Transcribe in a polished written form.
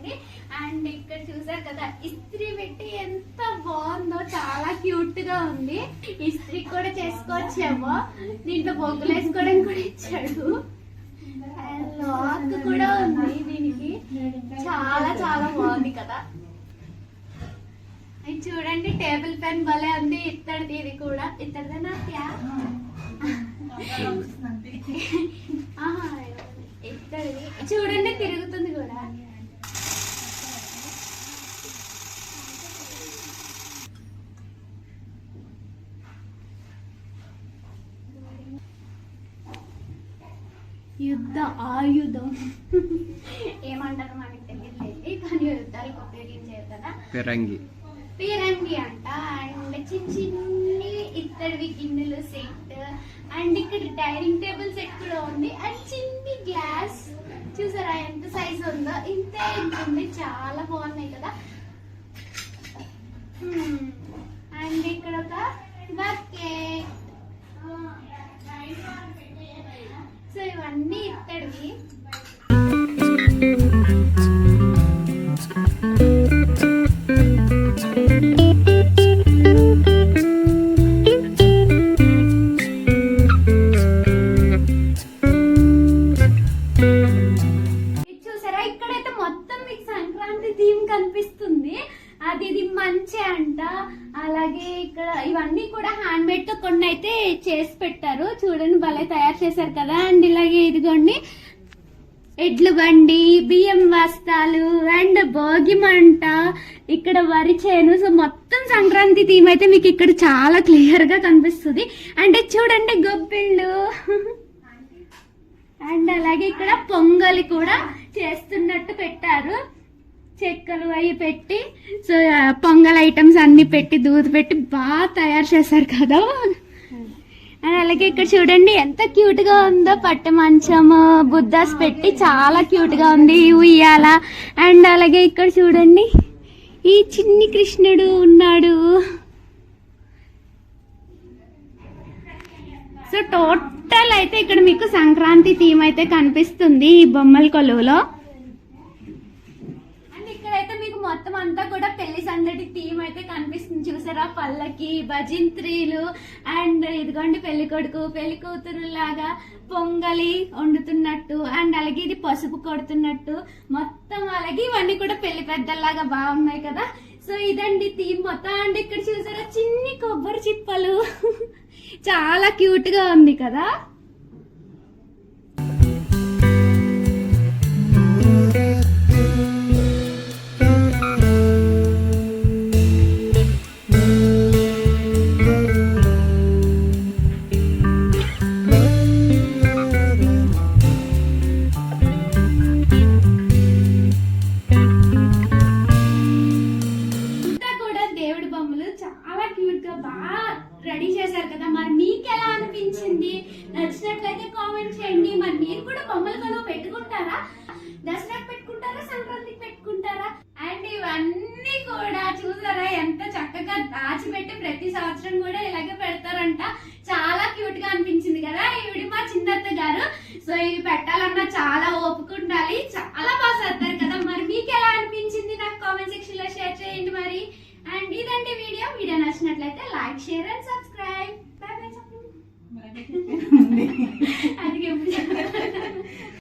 చూడండి. అండ్ ఇక్కడ చూసారు కదా ఇస్త్రీ పెట్టి ఎంత బాగుందో, చాలా క్యూట్ గా ఉంది. ఇస్త్రీ కూడా చేసుకోవచ్చేమో, దీంట్లో బొగ్గులు వేసుకోవడానికి కూడా ఇచ్చాడు. అండ్ లాక్ కూడా ఉంది దీనికి, చాలా చాలా బాగుంది కదా. ఇది చూడండి టేబుల్ పెన్ భలే ఉంది, ఇత్తడిది. ఇది కూడా ఇత్తడిదేనా క్యా ఇత్తడిది. చూడండి తిరుగుతుంది కూడా. యుద్ధ ఆయుధం ఏమంటారు మనకి తెలియలేదు, కానీ యుద్ధాలకు ఉపయోగించేది కదా పిరంగి అంట. అండ్ చిన్ని ఇత్తడివి గిన్నెలు సెట్. అండ్ ఇక్కడ డైనింగ్ టేబుల్ సెట్ కూడా ఉంది. అండ్ చిన్ని గ్లాస్ చూసారా ఎంత సైజ్ ఉందో, ఇంతే ఉంటుంది. చాలా బాగున్నాయి కదా. అండ్ ఇక్కడ ఒక బకెట్. సో ఇవన్నీ ఇత్తడివి. ఇక్కడైతే మొత్తం మీకు సంక్రాంతి థీమ్ కనిపిస్తుంది. అది ఇది మంచి అంట. అలాగే ఇక్కడ ఇవన్నీ కూడా హ్యాండ్ మేడ్ తో కొన్ని అయితే చేసి పెట్టారు. చూడండి భలే తయారు చేశారు కదా. అండ్ ఇలాగే ఇదిగోండి ఎడ్లు బండి, బియ్యం బస్తాలు అండ్ భోగి మంట, ఇక్కడ వరి చేను. సో మొత్తం సంక్రాంతి థీమ్ అయితే మీకు ఇక్కడ చాలా క్లియర్ గా కనిపిస్తుంది. అంటే చూడండి గొబ్బిళ్ళు. అండ్ అలాగే ఇక్కడ పొంగలి కూడా చేస్తున్నట్టు పెట్టారు. చెక్కలు అవి పెట్టి, సో పొంగల్ ఐటమ్స్ అన్ని పెట్టి దూది పెట్టి బాగా తయారు చేశారు కదా. అండ్ అలాగే ఇక్కడ చూడండి ఎంత క్యూట్ గా ఉందో, పట్టు మంచము బుద్ధాస్ పెట్టి చాలా క్యూట్ గా ఉంది, ఉయ్యాల. అండ్ అలాగే ఇక్కడ చూడండి ఈ చిన్ని కృష్ణుడు ఉన్నాడు. సో టోటల్ అయితే ఇక్కడ మీకు సంక్రాంతి థీమ్ అయితే కనిపిస్తుంది ఈ బొమ్మల కొలువులో. అండ్ ఇక్కడైతే మీకు మొత్తం అంతా కూడా పెళ్లి సందడి థీమ్ అయితే కనిపిస్తుంది. చూసారా పల్లకి, భజంత్రీలు. అండ్ ఇదిగోండి పెళ్లి కొడుకు పెళ్లి కూతురు లాగా పొంగలి వండుతున్నట్టు. అండ్ అలాగే ఇది పసుపు కొడుతున్నట్టు మొత్తం. అలాగే ఇవన్నీ కూడా పెళ్లి పెద్దలాగా బాగున్నాయి కదా. సో ఇదండి థీమ్ మొత్తం. అండ్ ఇక్కడ చూసారా చిన్ని కొబ్బరి చిప్పలు చాలా క్యూట్ గా ఉంది కదా. దేవుడి బొమ్మలు చాలా క్యూట్ గా బాగా రెడీ చేశారు కదా. మరి మీకు ఎలా అనిపించింది? నచ్చినట్లయితే కామెంట్ చేయండి. మరి మీరు కూడా బొమ్మల కొలువు పెట్టుకుంటారా? దసరాకి పెట్టుకుంటారా, సంక్రాంతికి పెట్టుకుంటారా? అండ్ ఇవన్నీ కూడా చూసారా ఎంత చక్కగా దాచిపెట్టి ప్రతి సంవత్సరం కూడా ఇలాగే పెడతారంట. చాలా క్యూట్ గా అనిపించింది కదా. ఈవిడ మా చిన్నత్త గారు. సో ఇవి పెట్టాలన్నా చాలా ఓపుకుండాలి. చాలా బాగా చేస్తారు కదా. మరి మీకు ఎలా అనిపించింది నాకు కామెంట్ సెక్షన్ లో షేర్ చేయండి మరి. అండ్ ఇదండి వీడియో నచ్చినట్లయితే like, share and subscribe. Bye bye చెప్పండి. అది